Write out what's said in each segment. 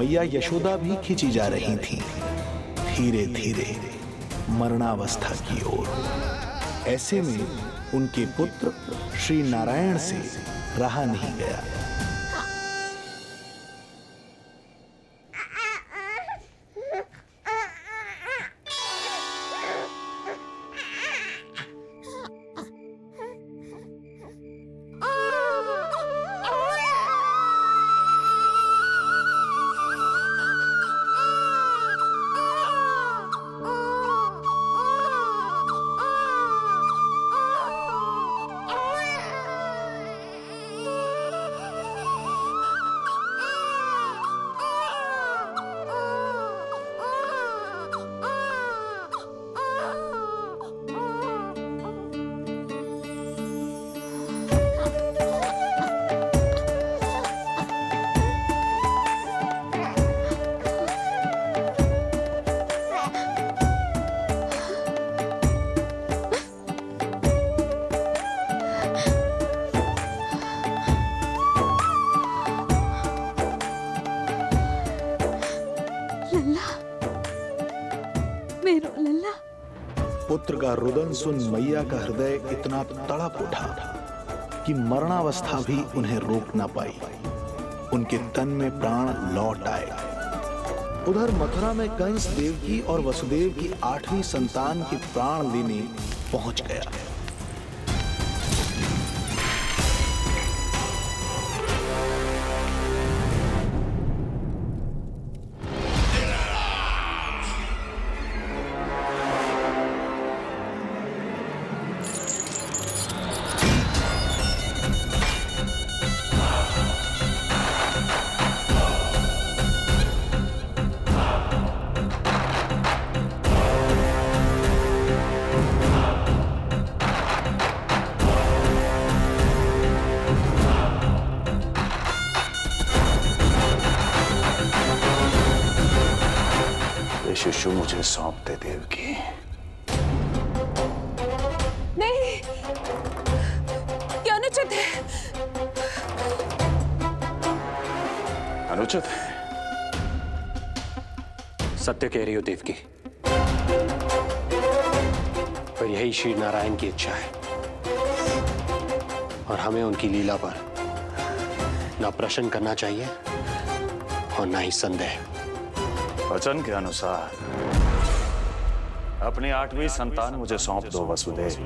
मैया यशोदा भी खींची जा रही थीं, धीरे धीरे मरणावस्था की ओर। ऐसे में उनके पुत्र श्री नारायण से रहा नहीं गया। पुत्र का रुदन सुन मैया का हृदय इतना तड़प उठा कि मरणावस्था भी उन्हें रोक न पाई। उनके तन में प्राण लौट आए। उधर मथुरा में कंस देवकी और वसुदेव की 8वीं संतान के प्राण लेने पहुंच गया। शिशु मुझे सौंप दे देवकी। नहीं, क्या अनुचित है? अनुचित है? सत्य कह रही हो देवकी, पर यही श्री नारायण की इच्छा है और हमें उनकी लीला पर ना प्रश्न करना चाहिए और ना ही संदेह। वचन के अनुसार अपनी 8वीं संतान मुझे सौंप दो वसुदेव।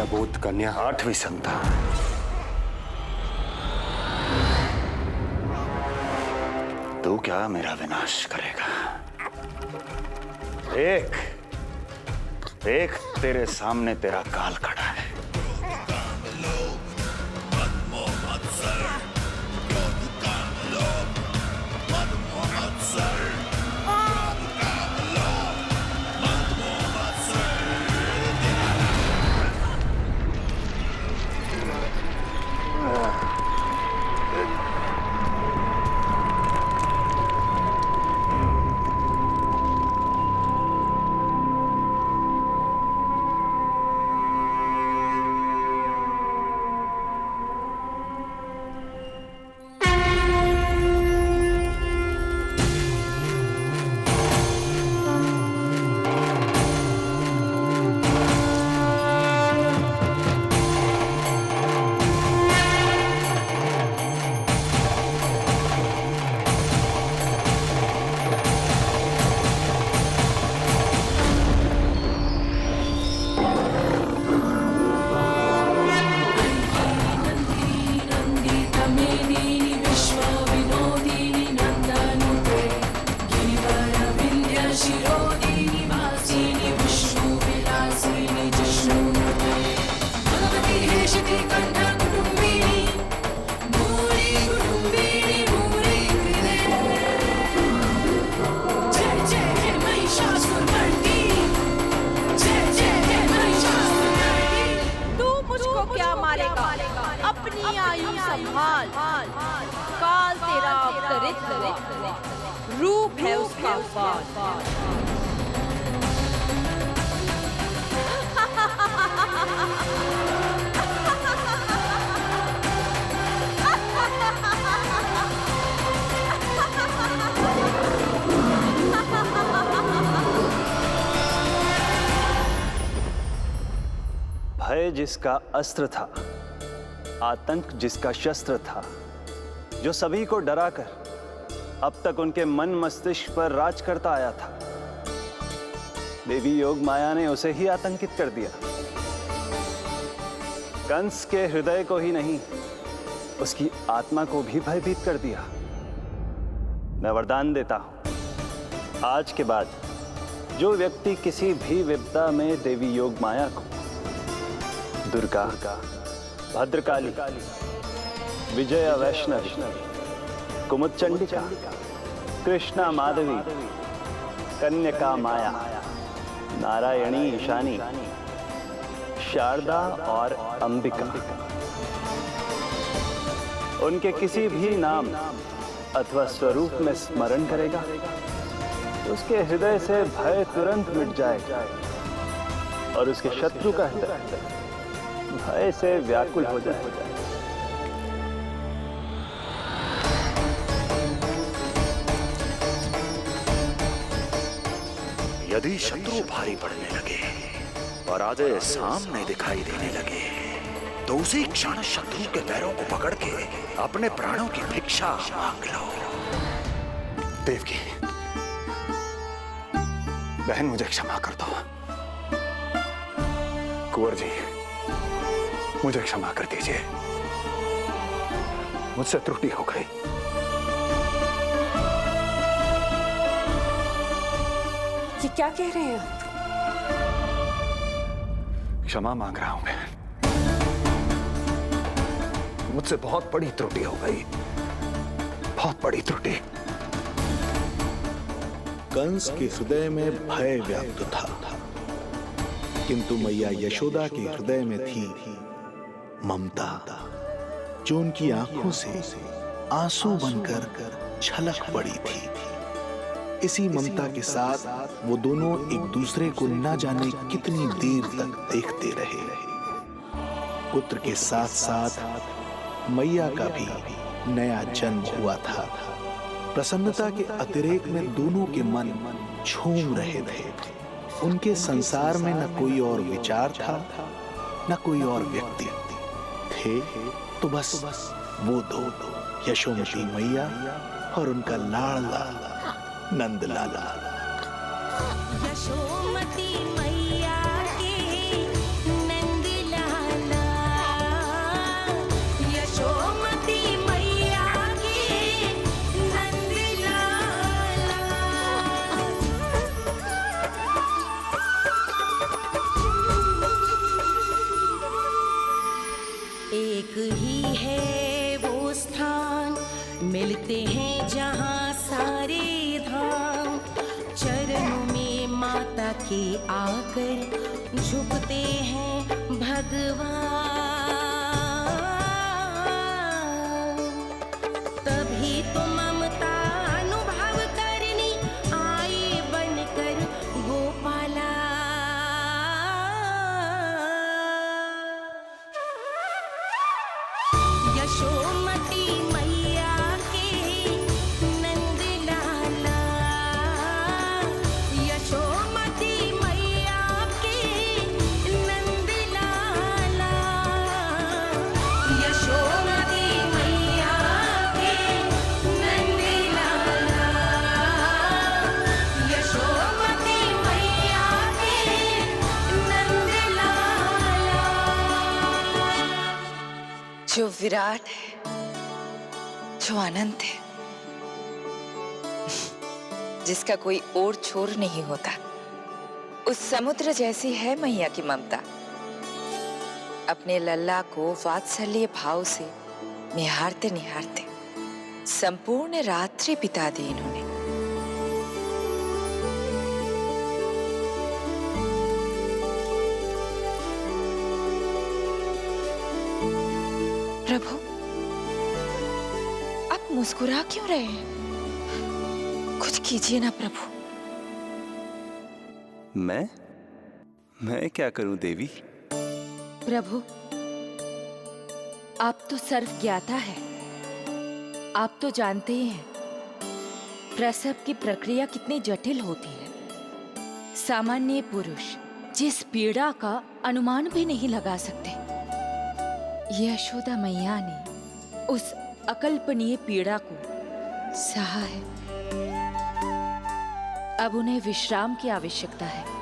अबोध कन्या 8वीं संतान। तू क्या मेरा विनाश करेगा? एक तेरे सामने तेरा काल खड़ा है। रूप है उसका वार। भय जिसका अस्त्र था, आतंक जिसका शस्त्र था, जो सभी को डराकर अब तक उनके मन मस्तिष्क पर राज करता आया था, देवी योग माया ने उसे ही आतंकित कर दिया। कंस के हृदय को ही नहीं, उसकी आत्मा को भी भयभीत कर दिया। मैं वरदान देता हूं, आज के बाद जो व्यक्ति किसी भी विपदा में देवी योग माया को, दुर्गा, भद्रकाली, विजया वैष्णवी, कुमुदचंडिका, कृष्णा माधवी, कन्यका माया, नारायणी ईशानी, शारदा और अंबिका, उनके किसी भी नाम अथवा स्वरूप में स्मरण करेगा, उसके हृदय से भय तुरंत मिट जाएगा और उसके शत्रु का हृदय भय से व्याकुल हो जाएगा। यदि शत्रु भारी पड़ने लगे, पराजय सामने दिखाई देने लगे, तो उसी क्षण शत्रु के पैरों को पकड़ के अपने प्राणों की भिक्षा मांग लो। देवकी, बहन मुझे क्षमा कर दो। कुंवर जी, मुझे क्षमा कर दीजिए, मुझसे त्रुटि हो गई। ये क्या कह रहे हैं आप? क्षमा मांग रहा हूं बहन, मुझसे बहुत बड़ी त्रुटि हो गई, बहुत बड़ी त्रुटि। कंस के हृदय में भय व्याप्त था, किंतु मैया यशोदा के हृदय में थी ममता, जो उनकी आंखों से आंसू बनकर छलक पड़ी थी। इसी ममता के साथ वो दोनों एक दूसरे को न जाने कितनी देर तक देखते रहे। पुत्र के साथ साथ मैया का भी नया जन्म हुआ था। प्रसन्नता के अतिरेक में दोनों के मन झूम रहे थे। उनके संसार में न कोई और विचार था, न कोई और व्यक्ति थे, तो बस वो दो, यशोमती मैया और उनका लाडला नंद लाला। यशोमती मैया के नंद लाला, यशोमती मैया के नंद लाला। एक ही है वो स्थान, मिलते हैं जहाँ सारे धाम, चरणों में माता के आकर झुकते हैं भगवान। तभी तो ममता अनुभव करनी आए बनकर गोपाला। यशोमती मैया के नंद लाला, यशोमती मैया के नंद लाला, यशोमती मैया के नंद लाला, यशोमती मैया के नंद लाला। जो विराट है, जो अनंत है, जिसका कोई और छोर नहीं होता, उस समुद्र जैसी है मैया की ममता। अपने लल्ला को वात्सल्य भाव से निहारते निहारते संपूर्ण रात्रि बिता दी इन्होंने। प्रभु, आप मुस्कुरा क्यों रहे हैं? कुछ कीजिए ना प्रभु। मैं क्या करूं देवी? प्रभु, आप तो सर्वज्ञाता है। आप तो जानते ही हैं प्रसव की प्रक्रिया कितनी जटिल होती है। सामान्य पुरुष जिस पीड़ा का अनुमान भी नहीं लगा सकते, यशोदा मैया ने उस अकल्पनीय पीड़ा को सहा है। अब उन्हें विश्राम की आवश्यकता है।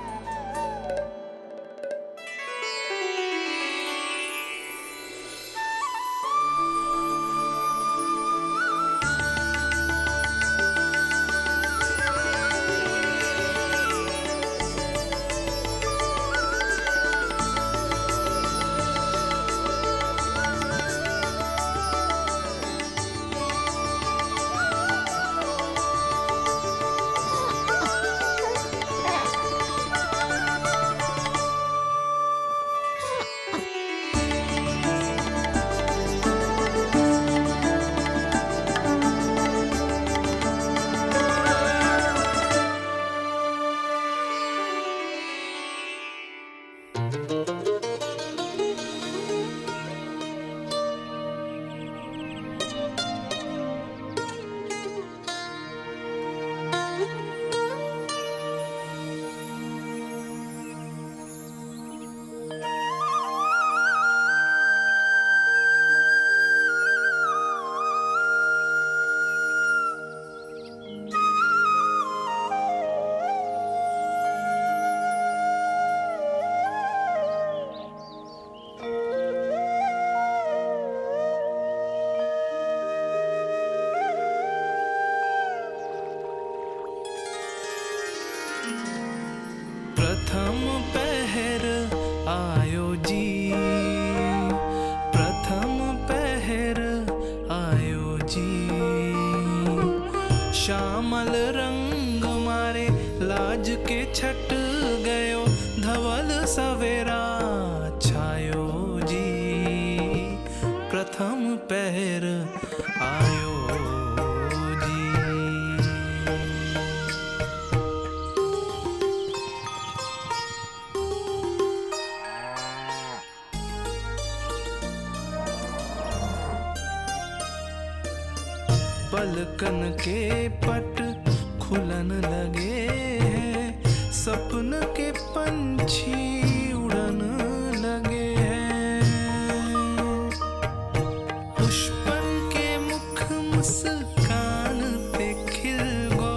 प्रथम पहर आयो जी, प्रथम पहर आयो जी। श्यामल रंग मारे लाज के छट गयो, धवल सवेरा छायो जी। प्रथम पहर आयो जी। पलकन के पट खुलन लगे हैं, सपन के पंछी उड़न लगे हैं। पुष्पन के मुख मुस्कान पे खिल गो,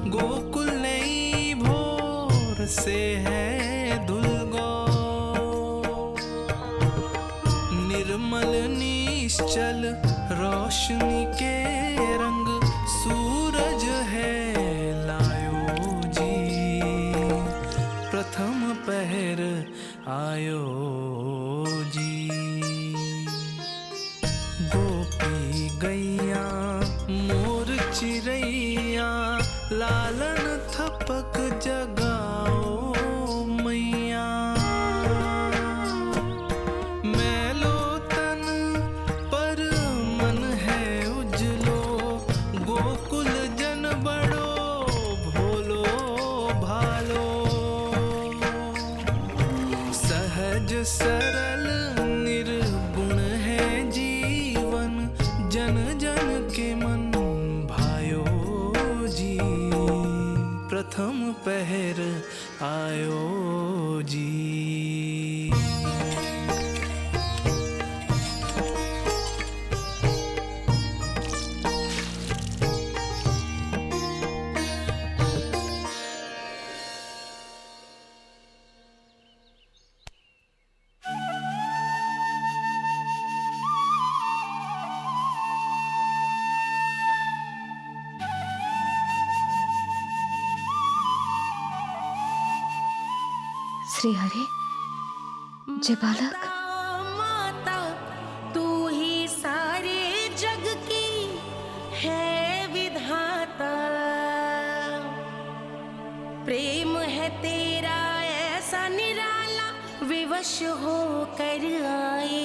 गोकुल नई भोर से है धुल गो। निर्मल निश्चल रोशनी के रंग सूरज है लायो जी। प्रथम पहर आयो जी। गोपी गैया मोर चिड़ैया, लालन थपक जगाओ मैया। मैलो तन पर मन है उजलो, गोकुल जन बड़ो भोलो भालो। सहज सरल निर्गुण है जीवन, जन जन के मन भायो जी। प्रथम पहर आयो जी। श्री हरि, जय बालक। माता तू ही सारे जग की है विधाता। प्रेम है तेरा ऐसा निराला, विवश हो कर आए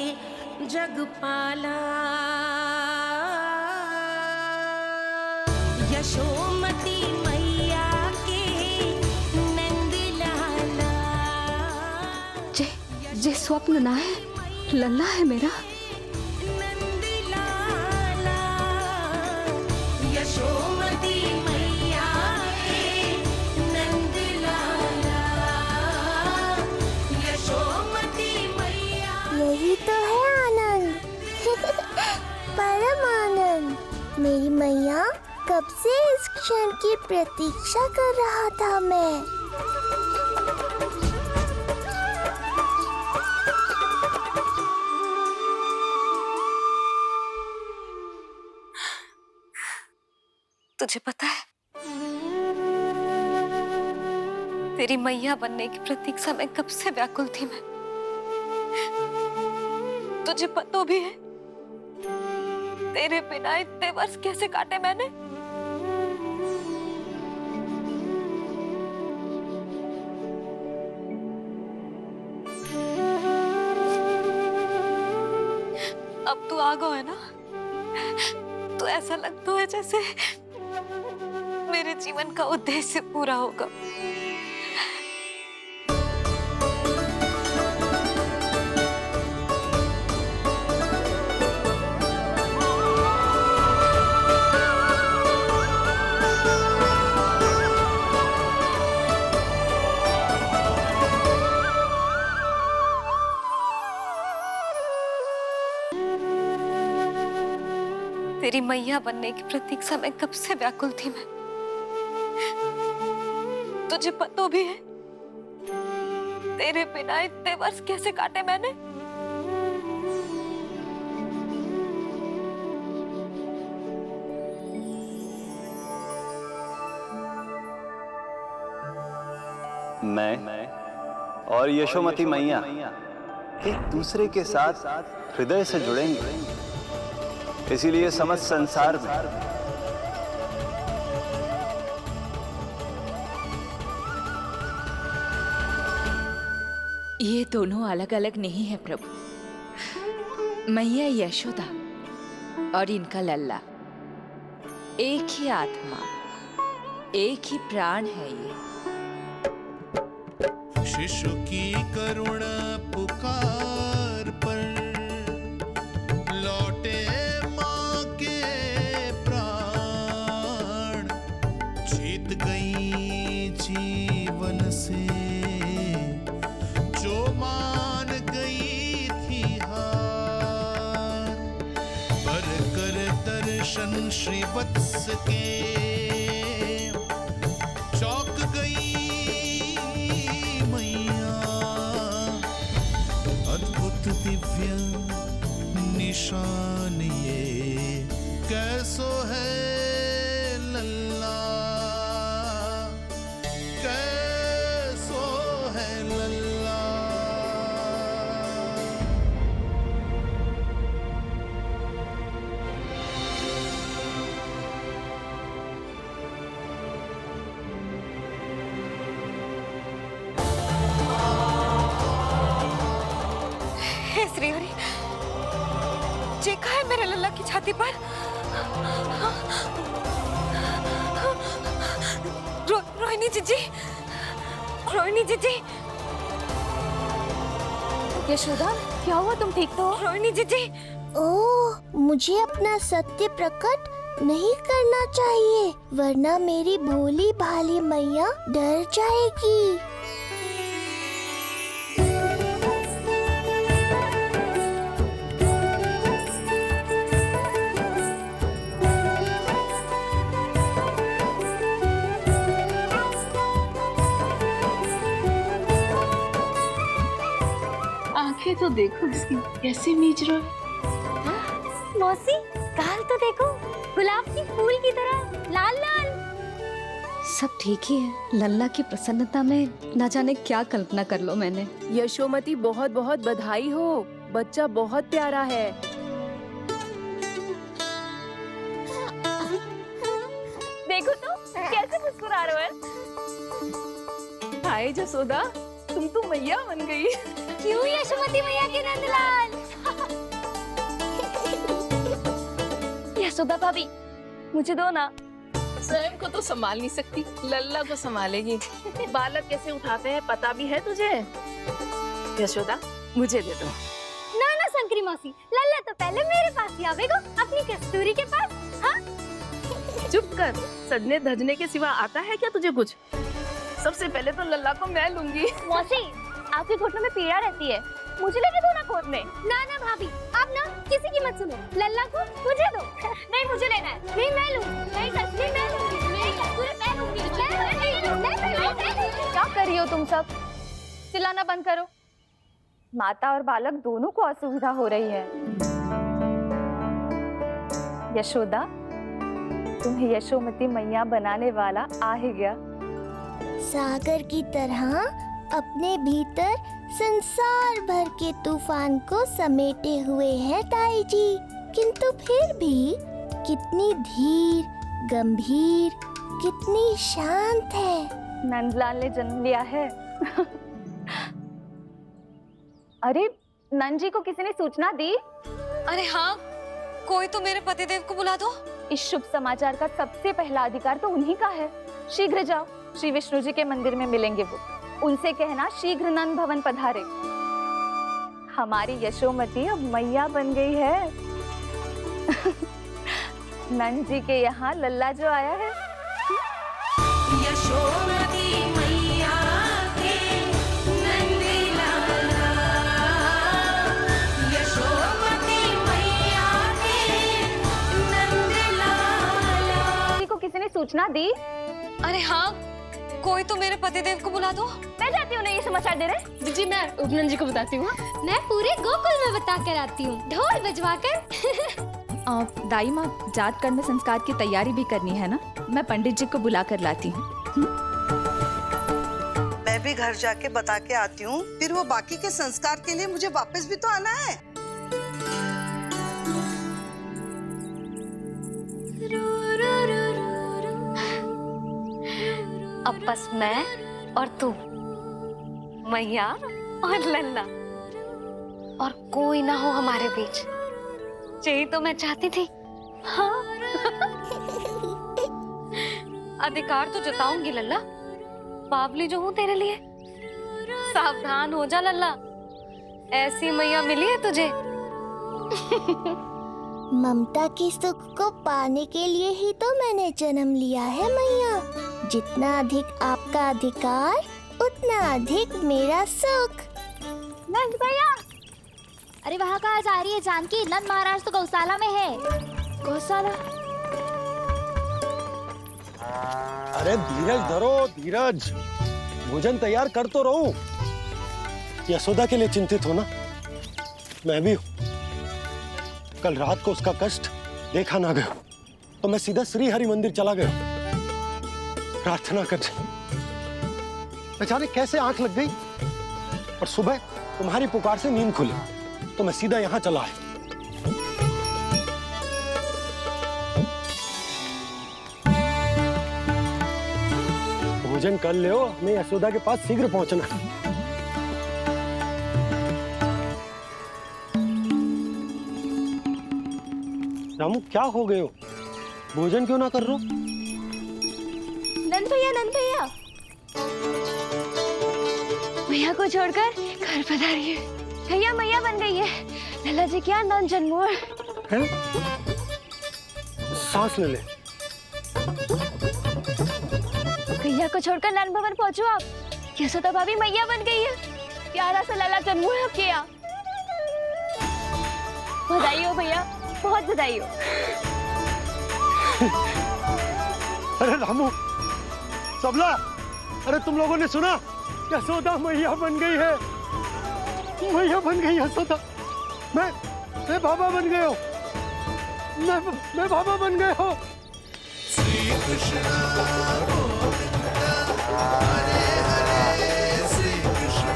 जगपाला। यशोमती स्वप्न ना है, लल्ला है मेरा। नंदलाला यशोमती मैया है, नंदलाला यशोमती मैया। यही तो है आनंद। परम आनंद। मेरी मैया, कब से इस क्षण की प्रतीक्षा कर रहा था मैं। तुझे पता है, तेरी मैया बनने की प्रतीक्षा में कब से व्याकुल थी मैं। तुझे पता भी है तेरे बिना इतने वर्ष कैसे काटे मैंने। अब तू आ गया है ना, तो ऐसा लगता है जैसे मेरे जीवन का उद्देश्य पूरा होगा। तेरी मैया बनने की प्रतीक्षा में कब से व्याकुल थी मैं। तुझे पता भी है तेरे बिना इतने वर्ष कैसे काटे मैंने। मैं और यशोमती मैया एक दूसरे के साथ हृदय से जुड़ेंगे, इसीलिए समस्त संसार में ये दोनों अलग अलग नहीं है प्रभु। मैया यशोदा और इनका लल्ला एक ही आत्मा, एक ही प्राण है ये। शिशु की करुण पुकार पर लौटे माँ के प्राण, जीत गई जीवन से जो मान गई थी हार। पर कर दर्शन श्री वत्स के चौक गई मैया, अद्भुत दिव्य निशान ये कैसो है लल्ला, कैसो है लल्ला। हे श्री हरि, देखा है मेरे लल्ला की छाती पर रोहिणी जीजी, रोहिणी जीजी। यशोदा, क्या हुआ, तुम ठीक तो हो? रोहिणी जीजी। ओह, मुझे अपना सत्य प्रकट नहीं करना चाहिए, वरना मेरी भोली भाली मैया डर जाएगी। आंखें तो देखो इसकी कैसे मीच रहा है। मौसी, गाल तो देखो, गुलाब की फूल की तरह लाल लाल। सब ठीक ही है। लल्ला की प्रसन्नता में न जाने क्या कल्पना कर लो मैंने। यशोमती, बहुत बहुत बधाई हो, बच्चा बहुत प्यारा है। देखो तो कैसे मुस्कुरा रहे हो। हाय जसोदा, तुम तो मैया बन गई। क्यों यशोमती मैया के नंदलाल। यशोदा भाभी, मुझे दो ना। स्वयं को तो संभाल नहीं सकती, लल्ला को संभालेगी। बालक कैसे उठाते हैं पता भी है तुझे? यशोदा, मुझे दे दो। ना ना शंकरी मौसी, लल्ला तो पहले मेरे पास ही आवेगो, अपनी कस्तूरी के पास। हाँ चुप कर, सजने धजने के सिवा आता है क्या तुझे कुछ? सबसे पहले तो लल्ला को मैं लूंगी। मौसी, आपके घुटनों में पीड़ा रहती है, मुझे लेके दो ना गोद में। ना ना भाभी, आप ना किसी की मत सुनो, लल्ला को मुझे दो। नहीं मुझे लेना है। नहीं मैं लूँ। नहीं सच मैं लूँगी। नहीं कस्तूरी मैं लूँगी। क्या कर रही हो तुम सब? चिल्लाना बंद करो। माता और बालक दोनों को असुविधा हो रही है। यशोदा, तुम्हें यशोमती मैया बनाने वाला आ ही गया। सागर की तरह अपने भीतर संसार भर के तूफान को समेटे हुए है ताई जी, किंतु फिर भी कितनी धीर, गंभीर, कितनी शांत है। नंदलाल ने जन्म लिया है। अरे नंद जी को किसी ने सूचना दी? अरे हाँ, कोई तो मेरे पतिदेव को बुला दो। इस शुभ समाचार का सबसे पहला अधिकार तो उन्हीं का है। शीघ्र जाओ, श्री विष्णु जी के मंदिर में मिलेंगे वो। उनसे कहना शीघ्र नंद भवन पधारे। हमारी यशोमती अब मैया बन गई है। नंद जी के यहाँ लल्ला जो आया है। यशोमती मैया के नंदी लाला, यशोमती मैया के नंदी लाला। को किसी ने सूचना दी? अरे हाँ, कोई तो मेरे पतिदेव को बुला दो। मैं जाती हूँ, ये समाचार दे रहे। जी मैं उपनंद जी को बताती हूँ। मैं पूरे गोकुल में बता कर आती हूँ, ढोल बजवा कर। दाई माँ, जात कर्म संस्कार की तैयारी भी करनी है ना, मैं पंडित जी को बुला कर लाती हूँ। मैं भी घर जाके बता के आती हूँ, फिर वो बाकी के संस्कार के लिए मुझे वापस भी तो आना है। अब बस मैं और तू, मैया और लल्ला, और कोई ना हो हमारे बीच। यही तो मैं चाहती थी। हाँ। अधिकार तो जताऊंगी लल्ला, बावली जो हूँ तेरे लिए। सावधान हो जा लल्ला, ऐसी मैया मिली है तुझे। ममता के सुख को पाने के लिए ही तो मैंने जन्म लिया है मैया। जितना अधिक आपका अधिकार, उतना अधिक मेरा सुख। नंद भैया, अरे वहाँ कहाँ जा रही है जानकी? नंद महाराज तो गौशाला में है। गौशाला? अरे धीरज धरो, धीरज। भोजन तैयार कर तो रहूं। यशोदा के लिए चिंतित हो ना? मैं भी हूं। कल रात को उसका कष्ट देखा ना गया, तो मैं सीधा श्री हरि मंदिर चला गया प्रार्थना करने। न जाने कैसे आंख लग गई, और सुबह तुम्हारी पुकार से नींद खुली, तो मैं सीधा यहां चला आया। भोजन कर ले, हमें यशोदा के पास शीघ्र पहुंचना है। रामू, क्या हो गए हो? भोजन क्यों ना कर रहे हो? नंद भैया, नंद भैया, मैया को छोड़कर घर पधारी है। भैया मैया बन गई है। लल्ला जी क्या नंद जन्मोर है? सांस ले ले। भैया को छोड़कर नंद भवन पहुंचो आप। यशोदा भाभी मैया बन गई है। प्यारा सा लल्ला जन्मोर है आपके यहाँ। बधाई हो भैया, बहुत बधाई हो। अरे रामू, सबला, अरे तुम लोगों ने सुना? यशोदा मैया बन गई है। मैया बन गई यशोदा। मैं बाबा बन गया हूँ। मैं बाबा बन गया हूँ। श्री कृष्ण हरे हरे, श्री कृष्ण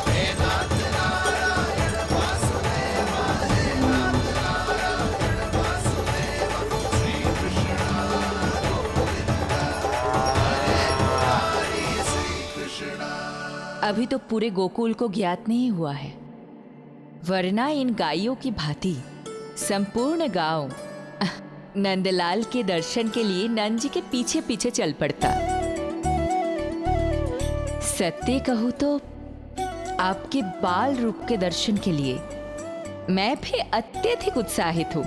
हे नाथ नारायण वासुदेव, हे नाथ नारायण वासुदेव, श्री कृष्ण गोविंद हरे मुरारी, श्री कृष्ण। अभी तो पूरे गोकुल को ज्ञात नहीं हुआ है, वरना इन गायों की भांति संपूर्ण गांव नंदलाल के दर्शन के लिए नंद जी के पीछे पीछे चल पड़ता। सत्य कहूँ तो आपके बाल रूप के दर्शन के लिए मैं भी अत्यधिक उत्साहित हूँ।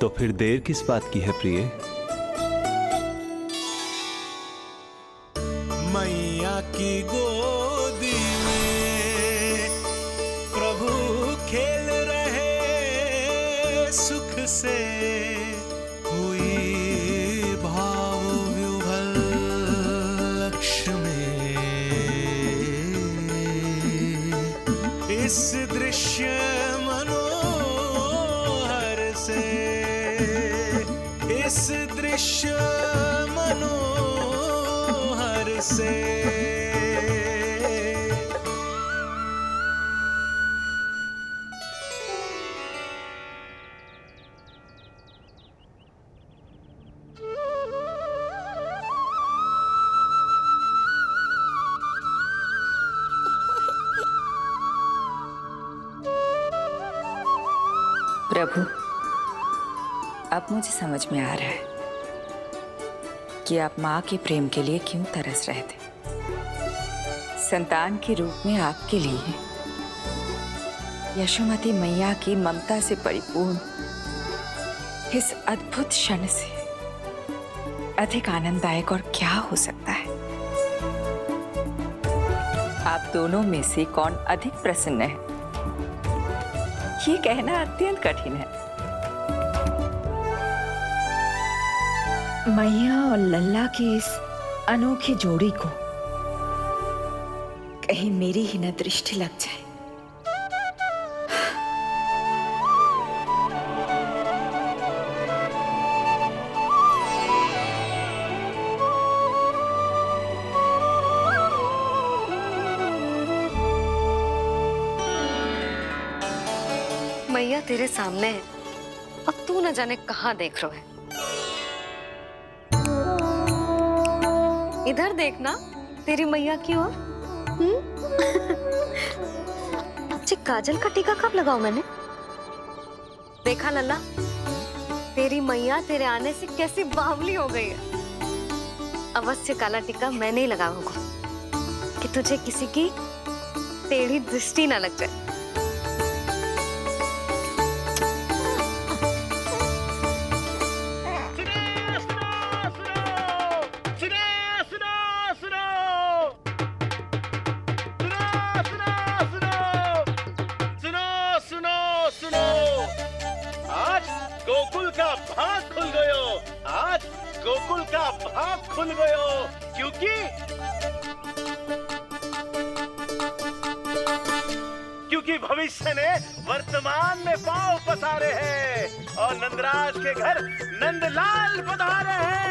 तो फिर देर किस बात की है प्रिय? मैया की गोदी में प्रभु खेल रहे सुख से, हुई भाव विह्वल लक्ष्मी। इस दृश्य मनोहर से, इस दृश्य मनोहर से प्रभु, अब मुझे समझ में आ रहा है कि आप माँ के प्रेम के लिए क्यों तरस रहे थे। संतान के रूप में आपके लिए यशोमती मैया की ममता से परिपूर्ण इस अद्भुत क्षण से अधिक आनंददायक और क्या हो सकता है। आप दोनों में से कौन अधिक प्रसन्न है, ये कहना अत्यंत कठिन है। मैया और लल्ला की इस अनोखी जोड़ी को कहीं मेरी ही न दृष्टि लग जाए। मैया तेरे सामने है और तू न जाने कहाँ देख रहा है। इधर देखना तेरी मैया की ओर। अच्छी काजल का टीका कब लगाऊं मैंने? देखा लल्ला, तेरी मैया तेरे आने से कैसी बावली हो गई है। अवश्य काला टीका मैंने ही लगाया होगा कि तुझे किसी की टेढ़ी दृष्टि ना लग जाए। गोकुल का भाग खुल गयो, आज गोकुल का भाग खुल गयो, क्योंकि भविष्य ने वर्तमान में पांव पसारे हैं और नंदराज के घर नंदलाल पधारे हैं।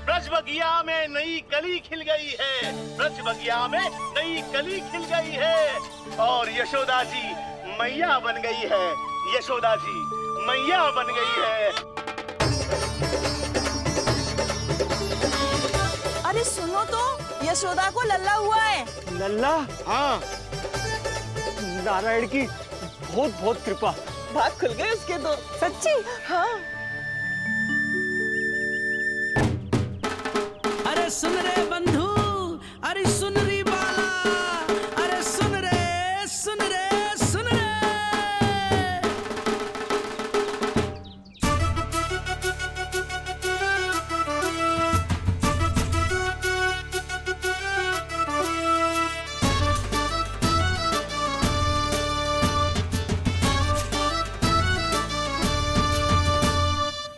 ब्रज बगिया में नई कली खिल गई है, ब्रज बगिया में नई कली खिल गई है और यशोदा जी मैया बन गई है, यशोदा जी मैया बन गई है। अरे सुनो तो, यशोदा को लल्ला हुआ है। लल्ला? हाँ, नारायण की बहुत बहुत कृपा। भाग खुल गए उसके तो। सच्ची? हाँ। अरे सुन रे बंधु, अरे सुन री बाला, अरे सुन रे, सुन रे, सुन रे।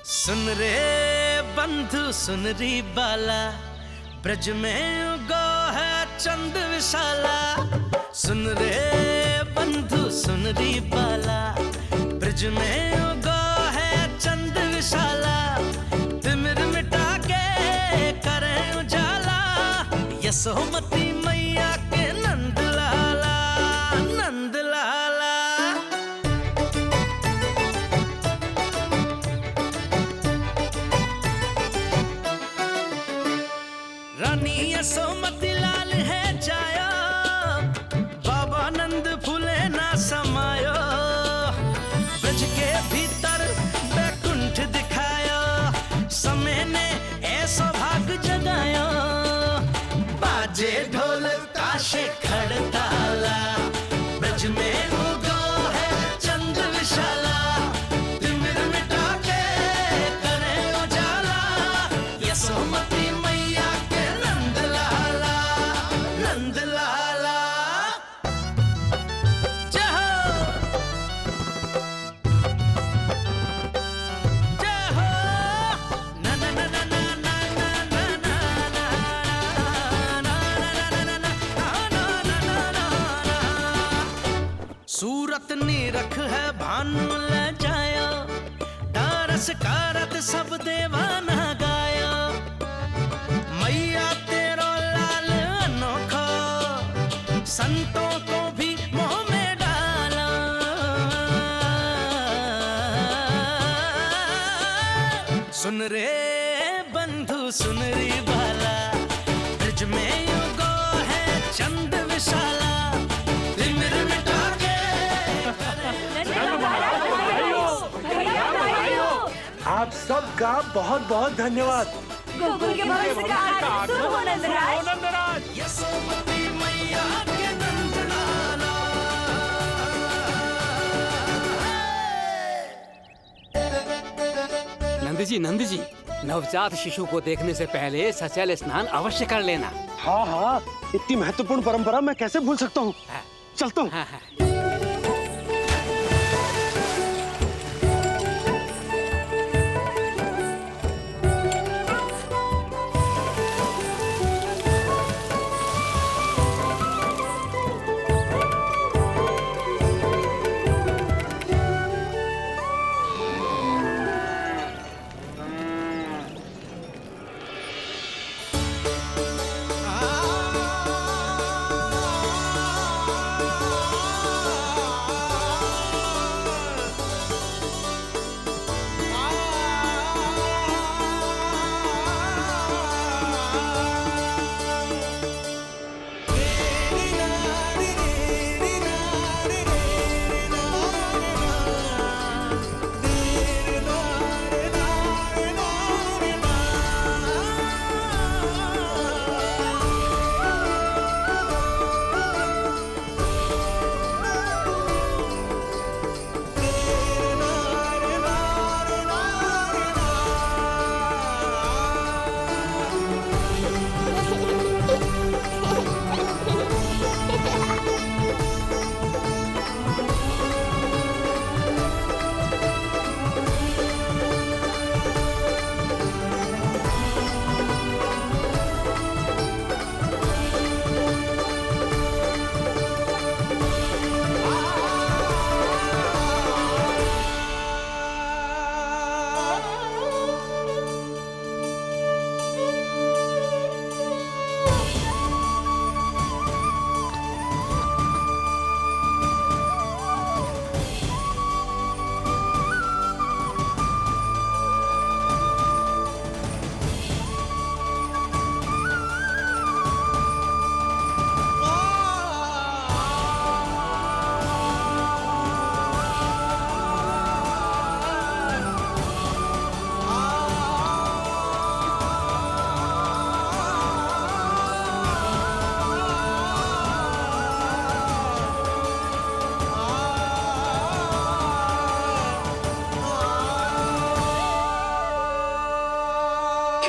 सुन रे बंधु, सुन री बाला, ब्रज में उगो है चंद विशाला। सुन रे बंधु, सुन री बाला, ब्रज में उगो है चंद विशाला। तिमिर मिटा के करें उजाला, यशोमती मैया के नंद लाला, नंद लाला। रानी यशोमती लाल है जायो, बाबा नंद फूले ना समायो। ब्रज के भीतर बैकुंठ ढोल ताशे खड़ताला, ब्रज में उगो है चंद विशाला, तिमिर मिटा के करे उजाला, यशोमती मैया के नंद लाला, नंद लाला। जय हो, जय हो, ना ना ना ना ना ना ना ना ना सूरत निरख है भानु ले जाया, दारस कारत सब देवाना गाया, मैया तेरो लाल अनोखा, संतों को भी मोह में डाला। सुन रे बंधु सुन री बाला, ब्रज में युगो है चंद विशाला, तिमिर मिटा के आप सबका बहुत बहुत धन्यवाद। गोकुल के भविष्य का आरंभ शुरू हो नंदराज। यशोमती मैया के नंद लाला। नंद जी, नवजात शिशु को देखने से पहले सचैल स्नान अवश्य कर लेना। हाँ हाँ, इतनी महत्वपूर्ण परंपरा मैं कैसे भूल सकता हूँ। चलता हूँ।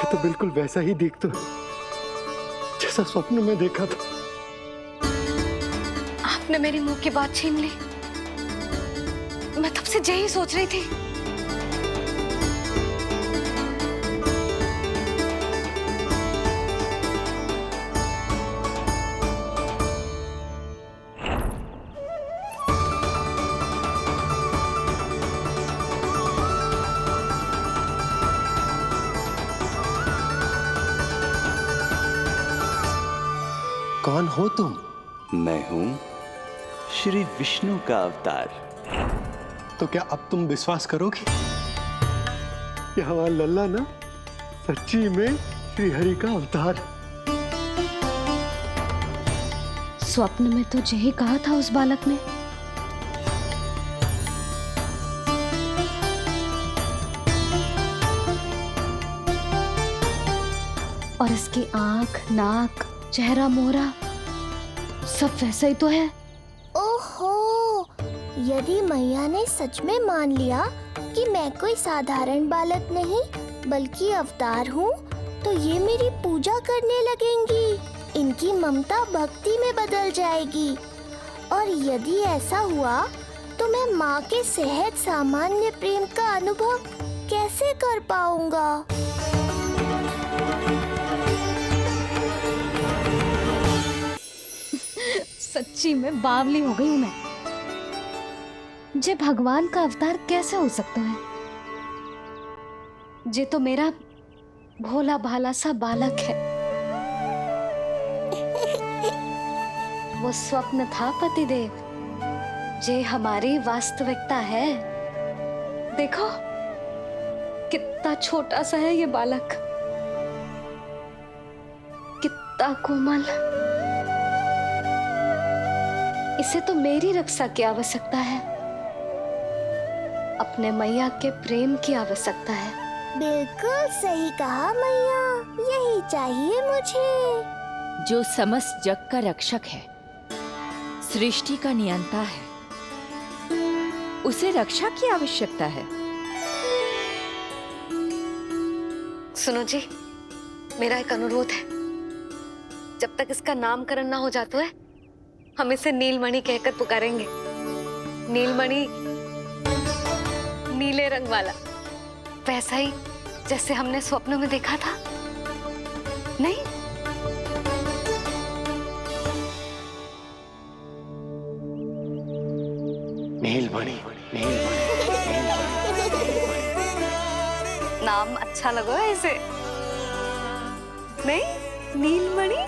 तो बिल्कुल वैसा ही दिखता है जैसा स्वप्न में देखा था। आपने मेरी मुंह की बात छीन ली। मैं तब से यही सोच रही थी। कौन हो तुम? मैं हूं श्री विष्णु का अवतार। तो क्या अब तुम विश्वास करोगे कि हमारा लल्ला ना सच्ची में श्री हरि का अवतार? स्वप्न में तो यही कहा था उस बालक ने। और इसकी आंख, नाक, चेहरा मोहरा सब वैसा ही तो है। ओहो, यदि मैया ने सच में मान लिया कि मैं कोई साधारण बालक नहीं बल्कि अवतार हूँ, तो ये मेरी पूजा करने लगेंगी। इनकी ममता भक्ति में बदल जाएगी। और यदि ऐसा हुआ तो मैं माँ के सहज सामान्य प्रेम का अनुभव कैसे कर पाऊंगा? सच्ची में बावली हो गई हूँ मैं। जे भगवान का अवतार कैसे हो सकता है? जे तो मेरा भोला भाला सा बालक है। वो स्वप्न था पतिदेव, जे हमारी वास्तविकता है। देखो कितना छोटा सा है ये बालक, कितना कोमल। इसे तो मेरी रक्षा की आवश्यकता है, अपने मैया के प्रेम की आवश्यकता है। बिल्कुल सही कहा मैया, यही चाहिए मुझे। जो समस्त जग का रक्षक है, सृष्टि का नियंता है, उसे रक्षा की आवश्यकता है। सुनो जी, मेरा एक अनुरोध है। जब तक इसका नामकरण ना हो जाता है, हम इसे नीलमणि कहकर पुकारेंगे। नीलमणि नीले रंग वाला, वैसा ही जैसे हमने स्वप्न में देखा था। नहीं? नीलमणि, नाम अच्छा लगा है इसे, नहीं? नीलमणि।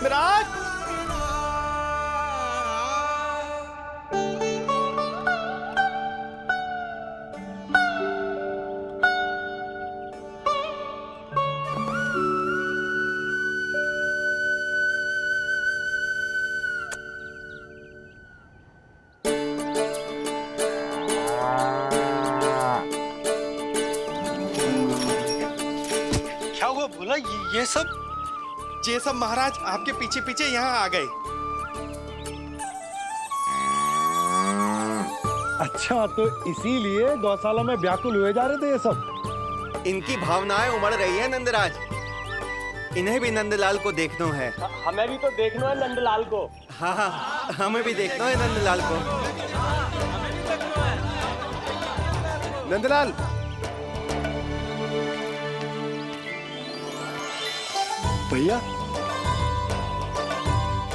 मिराज, क्या हुआ बोला? ये सब महाराज आपके पीछे पीछे यहाँ आ गए। अच्छा, तो इसीलिए गौशाला में व्याकुल हुए जा रहे थे ये सब। इनकी भावनाएं उमड़ रही है नंदराज। इन्हें भी नंदलाल को देखना है। हमें भी तो देखना है नंदलाल को। हाँ हाँ, हमें भी देखना है नंदलाल को। नंदलाल, भैया।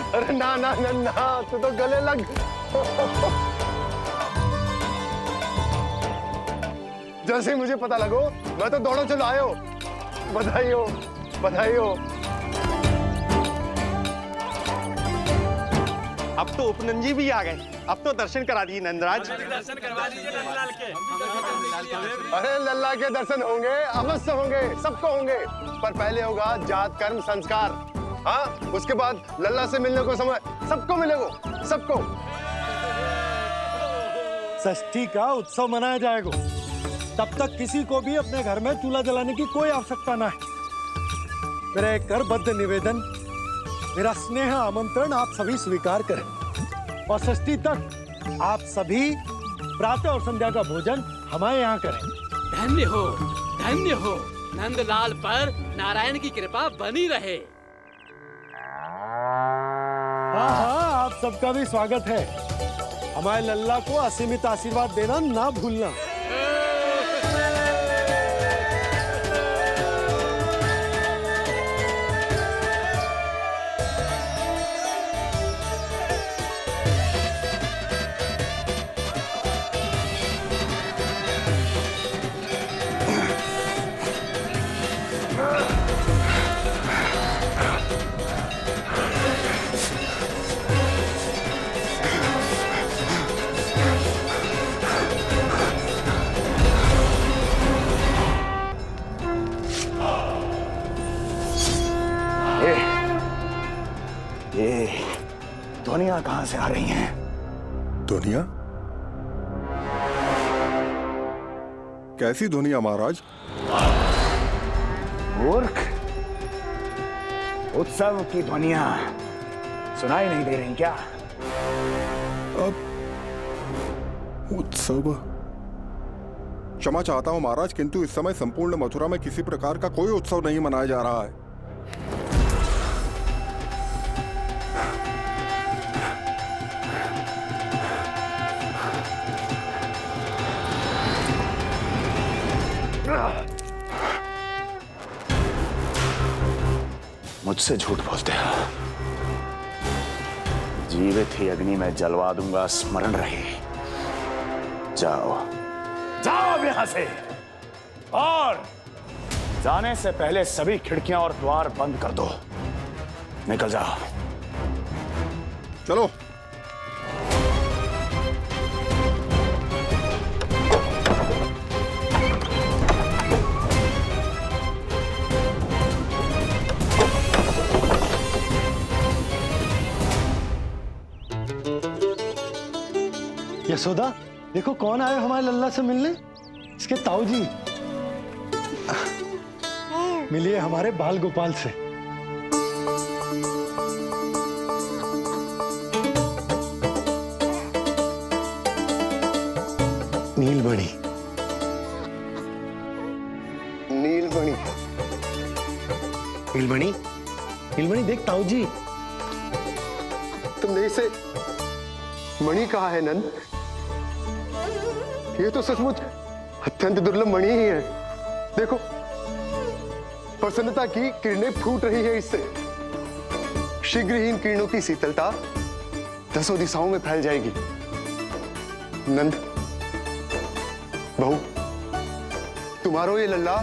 अरे ना ना ना ना, तू तो गले लग। जैसे ही मुझे पता लगो, मैं तो दौड़ो चलो आयो। बधाई हो, बधाई हो। अब तो उपनंजी भी आ गए। अब तो दर्शन करा दिए नंदराज। दर्शन करवा दीजिए नंदलाल के। अरे लल्ला के दर्शन होंगे, अवश्य होंगे, सबको होंगे। पर पहले होगा जात कर्म संस्कार। हाँ, उसके बाद लल्ला से मिलने को समय सबको मिलेगा, सबको। षष्ठी का उत्सव मनाया जाएगा। तब तक किसी को भी अपने घर में चूल्हा जलाने की कोई आवश्यकता ना है। मेरा एक करबद्ध निवेदन, मेरा स्नेह आमंत्रण आप सभी स्वीकार करें और षष्ठी तक आप सभी प्रातः और संध्या का भोजन हमारे यहाँ करें। धन्य हो, धन्य हो। नंदलाल पर नारायण की कृपा बनी रहे। हाँ हाँ, आप सबका भी स्वागत है। हमारे लल्ला को असीमित आशीर्वाद देना ना भूलना। ध्वनियां कहां से आ रही हैं? ध्वनियां? कैसी ध्वनियां महाराज? मूर्ख, उत्सव की ध्वनियां सुनाई नहीं दे रही क्या? अब उत्सव? क्षमा चाहता हूं महाराज, किंतु इस समय संपूर्ण मथुरा में किसी प्रकार का कोई उत्सव नहीं मनाया जा रहा है। मुझसे झूठ बोलते हो। जीवित ही अग्नि में जलवा दूंगा, स्मरण रहे। जाओ जाओ अब यहां से, और जाने से पहले सभी खिड़कियां और द्वार बंद कर दो। निकल जाओ। चलो। यशोदा, देखो कौन आए हमारे लल्ला से मिलने। इसके ताऊ जी। मिलिए हमारे बाल गोपाल से। नीलमणि, नीलमणि, नीलमणि, नीलमणि देख ताऊ जी। तुमने इसे मणि कहा है नंद? ये तो सचमुच अत्यंत दुर्लभ मणि ही है। देखो, प्रसन्नता की किरणें फूट रही है इससे। शीघ्र ही इन किरणों की शीतलता दसों दिशाओं में फैल जाएगी। नंद, बहू, तुम्हारो ये लल्ला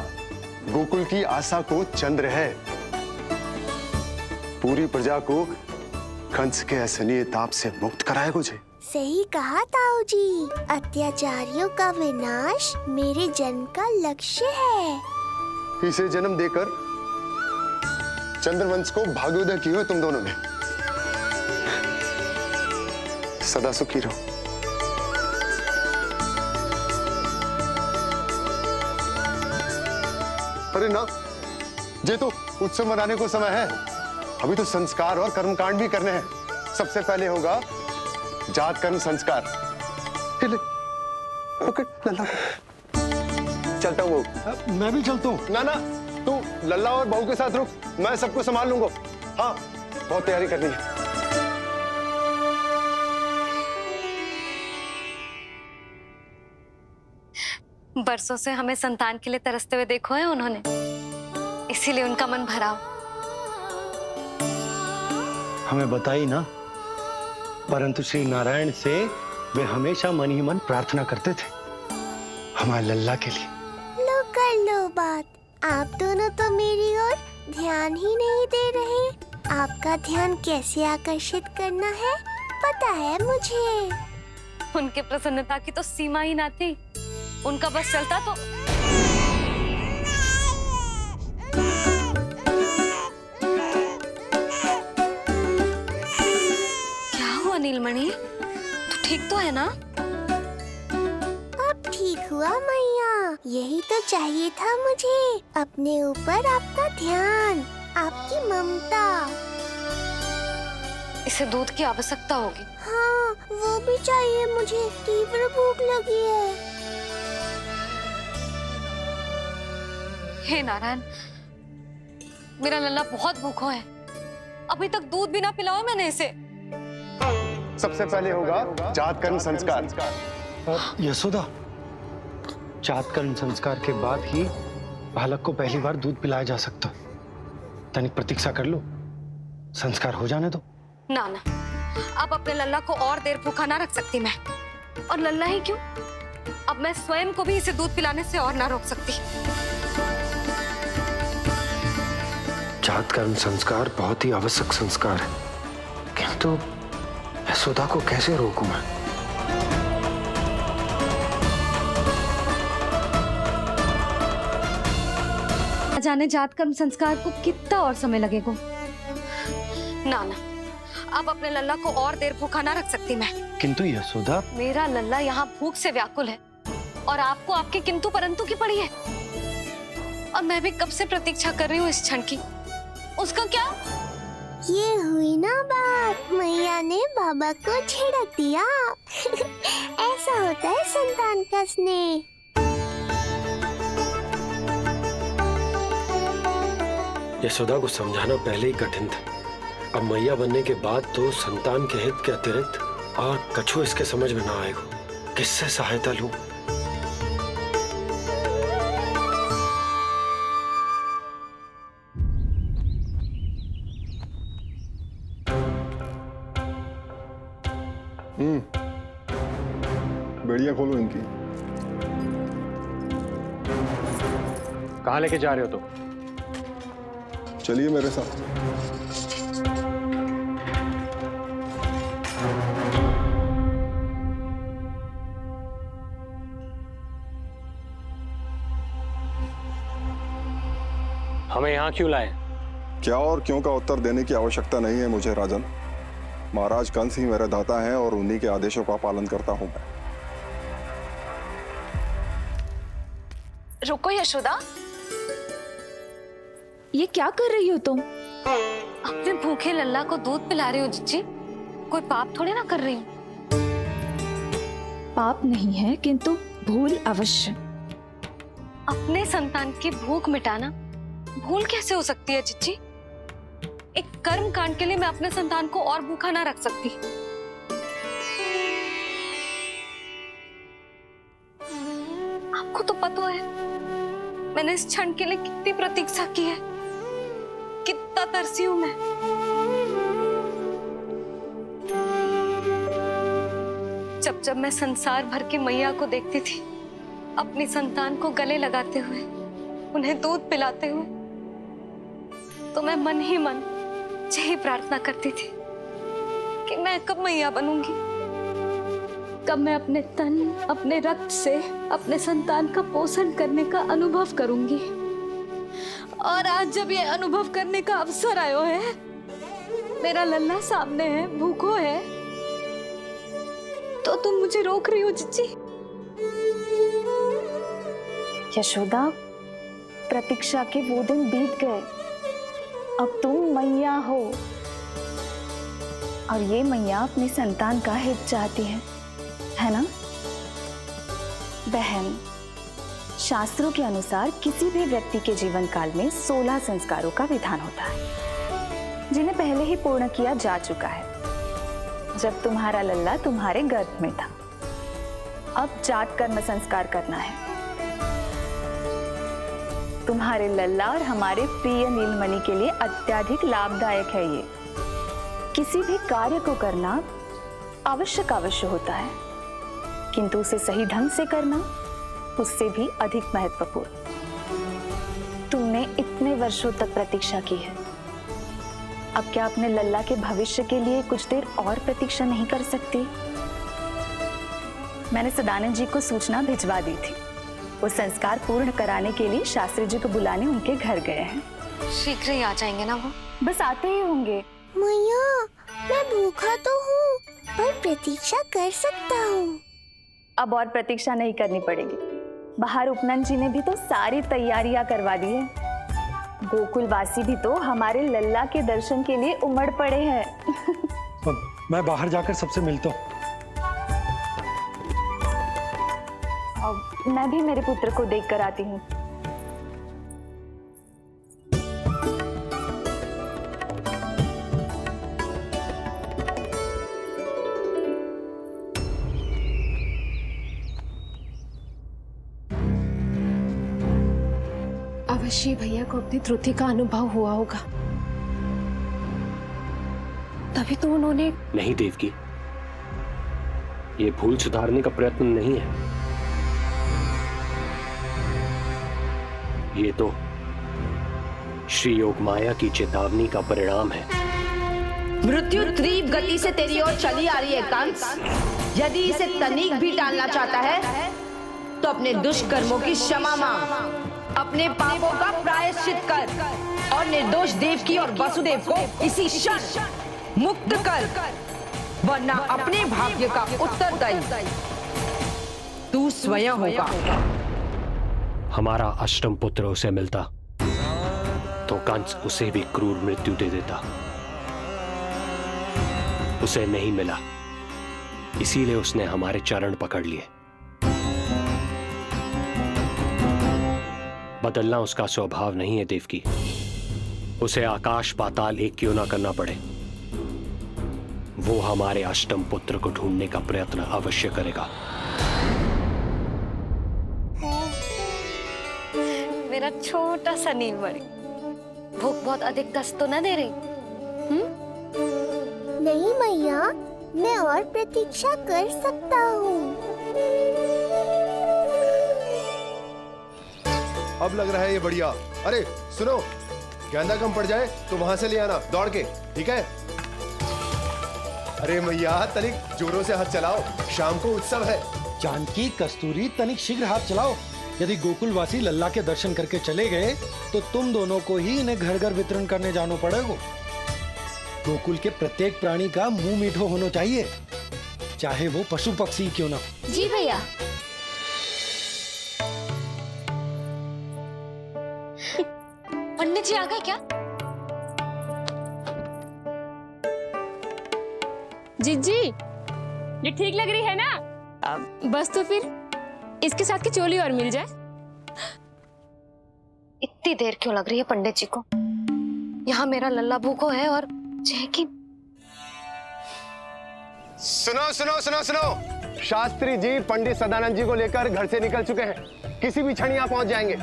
गोकुल की आशा को चंद्र है। पूरी प्रजा को कंस के असहनीय ताप से मुक्त कराए मुझे। सही कहा ताऊ जी, अत्याचारियों का विनाश मेरे जन्म का लक्ष्य है। इसे जन्म देकर चंद्रवंश को भाग्योदय किया तुम दोनों ने। सदा सुखी रहो। अरे ना, ये तो उत्सव मनाने को समय है। अभी तो संस्कार और कर्मकांड भी करने हैं। सबसे पहले होगा जात कर्म संस्कार। लल्ला, चलता हूँ। मैं भी चलता हूँ। ना ना, तू लल्ला और बहू के साथ रुक, मैं सबको संभाल लूंगा। हाँ, बहुत तैयारी करनी है। बरसों से हमें संतान के लिए तरसते हुए देखो है उन्होंने, इसीलिए उनका मन भरा हो। हमें बताई ना, परंतु श्री नारायण से वे हमेशा मन ही मन प्रार्थना करते थे हमारे लल्ला के लिए। लो कर लो बात। आप दोनों तो मेरी ओर ध्यान ही नहीं दे रहे। आपका ध्यान कैसे आकर्षित करना है पता है मुझे। उनके प्रसन्नता की तो सीमा ही ना थी। उनका बस चलता तो नीलमणि, तू ठीक तो है ना? अब ठीक हुआ मैया। यही तो चाहिए था मुझे। अपने ऊपर आपका ध्यान, आपकी ममता। इसे दूध की आवश्यकता होगी। हाँ, वो भी चाहिए मुझे। तीव्र भूख लगी है। हे नारायण, मेरा लल्ला बहुत भूखा है। अभी तक दूध भी ना पिलाओ मैंने इसे। सबसे पहले होगा जात कर्म संस्कार। यशोदा, जात कर्म संस्कार के बाद ही बालक को पहली बार दूध पिलाया जा सकता। तनिक प्रतीक्षा कर लो, संस्कार हो जाने दो। ना ना, अब अपने लल्ला को और देर भूखा ना रख सकती मैं। और लल्ला ही क्यों, अब मैं स्वयं को भी इसे दूध पिलाने से और ना रोक सकती। जात कर्म संस्कार बहुत ही आवश्यक संस्कार है, किंतु यशोदा को कैसे रोकूं मैं? जाने जात कर्म संस्कार को कितना और समय लगेगा। ना ना, अब अपने लल्ला को और देर भूखा ना रख सकती मैं। किंतु यशोदा, मेरा लल्ला यहाँ भूख से व्याकुल है और आपको आपके किंतु परंतु की पड़ी है। और मैं भी कब से प्रतीक्षा कर रही हूँ इस क्षण की। उसका क्या? ये हुई ना बात, मैया ने बाबा को छिड़क दिया। ऐसा होता है संतान का स्नेह। यशोदा को समझाना पहले ही कठिन था, अब मैया बनने के बाद तो संतान के हित के अतिरिक्त और कछु इसके समझ में ना आएगा। किससे सहायता लूं? बेड़िया खोलो इनकी। कहाँ लेके जा रहे हो तुम? चलिए मेरे साथ। हमें यहाँ क्यों लाए? क्या और क्यों का उत्तर देने की आवश्यकता नहीं है मुझे राजन। महाराज कंस ही मेरे दाता हैं और उन्हीं के आदेशों का पालन करता हूं मैं। रुको यशोदा, ये क्या कर रही हो तुम? अपने भूखे लल्ला को दूध पिला रही हो जिज्जी। कोई पाप थोड़े ना कर रही हूँ। पाप नहीं है, किंतु भूल अवश्य। अपने संतान की भूख मिटाना भूल कैसे हो सकती है जिज्जी? एक कर्म कांड के लिए मैं अपने संतान को और भूखा ना रख सकती। आपको तो पता है मैंने इस क्षण के लिए कितनी प्रतीक्षा की है, कितना तरसी हूं मैं। जब मैं संसार भर की मैया को देखती थी अपनी संतान को गले लगाते हुए, उन्हें दूध पिलाते हुए, तो मैं मन ही मन यही प्रार्थना करती थी कि मैं कब मैया बनूंगी, कब मैं अपने तन अपने रक्त से अपने संतान का पोषण करने का अनुभव करूंगी। और आज जब ये अनुभव करने का अवसर आयो है, मेरा लल्ला सामने है, भूखो है, तो तुम मुझे रोक रही हो जिज्जी? यशोदा, प्रतीक्षा के वो दिन बीत गए। अब तुम मैया हो और ये मैया अपनी संतान का हित चाहती है ना बहन? शास्त्रों के अनुसार किसी भी व्यक्ति के जीवन काल में 16 संस्कारों का विधान होता है, जिन्हें पहले ही पूर्ण किया जा चुका है जब तुम्हारा लल्ला तुम्हारे गर्भ में था। अब जात कर्म संस्कार करना है। तुम्हारे लल्ला और हमारे प्रिय नीलमणि के लिए अत्यधिक लाभदायक है ये। किसी भी कार्य को करना अवश्य होता है, किंतु उसे सही ढंग से करना उससे भी अधिक महत्वपूर्ण। तुमने इतने वर्षों तक प्रतीक्षा की है, अब क्या अपने लल्ला के भविष्य के लिए कुछ देर और प्रतीक्षा नहीं कर सकती? मैंने सदानंद जी को सूचना भिजवा दी थी। वो संस्कार पूर्ण कराने के लिए शास्त्री जी को बुलाने उनके घर गए हैं। शीघ्र ही आ जाएंगे ना वो? बस आते ही होंगे। मैया, मैं भूखा तो हूँ, पर प्रतीक्षा कर सकता हूँ। अब और प्रतीक्षा नहीं करनी पड़ेगी। बाहर उपनंद जी ने भी तो सारी तैयारियां करवा दी है। गोकुलवासी भी तो हमारे लल्ला के दर्शन के लिए उमड़ पड़े हैं। मैं बाहर जाकर सबसे मिलता हूँ। अब मैं भी मेरे पुत्र को देख कर आती हूँ। अवश्य भैया को अपनी त्रुटि का अनुभव हुआ होगा, तभी तो उन्होंने। नहीं देवकी, ये भूल सुधारने का प्रयत्न नहीं है, ये तो श्री योग माया की चेतावनी का परिणाम है। मृत्यु तीव्र गति से तेरी ओर चली आ रही है कंस। यदि इसे तनिक भी टालना चाहता है तो अपने दुष्कर्मों की क्षमा मांग, अपने पापों का प्रायश्चित कर और निर्दोष देवकी और वसुदेव को इसी क्षण मुक्त कर, वरना अपने भाग्य का उत्तरदायी तू स्वयं होगा। हमारा अष्टम पुत्र उसे मिलता तो कंस उसे भी क्रूर मृत्यु दे देता। उसे नहीं मिला, इसीलिए उसने हमारे चरण पकड़ लिए। बदलना उसका स्वभाव नहीं है देवकी। उसे आकाश पाताल एक क्यों ना करना पड़े, वो हमारे अष्टम पुत्र को ढूंढने का प्रयत्न अवश्य करेगा। मेरा छोटा सा नीलमणि, भूख बहुत अधिक कष्ट तो न दे रही? नहीं मैया, मैं और प्रतीक्षा कर सकता हूँ। अब लग रहा है ये बढ़िया। अरे सुनो, गेंदा कम पड़ जाए तो वहां से ले आना दौड़ के, ठीक है? अरे मैया तनिक जोरों से हाथ चलाओ, शाम को उत्सव है। जानकी, कस्तूरी, तनिक शीघ्र हाथ चलाओ। यदि गोकुलवासी लल्ला के दर्शन करके चले गए तो तुम दोनों को ही इन्हें घर घर वितरण करने जाना पड़ेगा। गोकुल के प्रत्येक प्राणी का मुंह मीठो होना चाहिए, चाहे वो पशु पक्षी क्यों ना। जी भैया। पंडित जी आ गए क्या? जीजी, ये ठीक लग रही है ना? बस तो फिर इसके साथ की चोली और मिल जाए। इतनी देर क्यों लग रही है पंडित जी को? यहाँ मेरा लल्ला भूखो है और जैकी। सुनो सुनो सुनो सुनो, शास्त्री जी पंडित सदानंद जी को लेकर घर से निकल चुके हैं। किसी भी क्षण यहाँ पहुंच जाएंगे।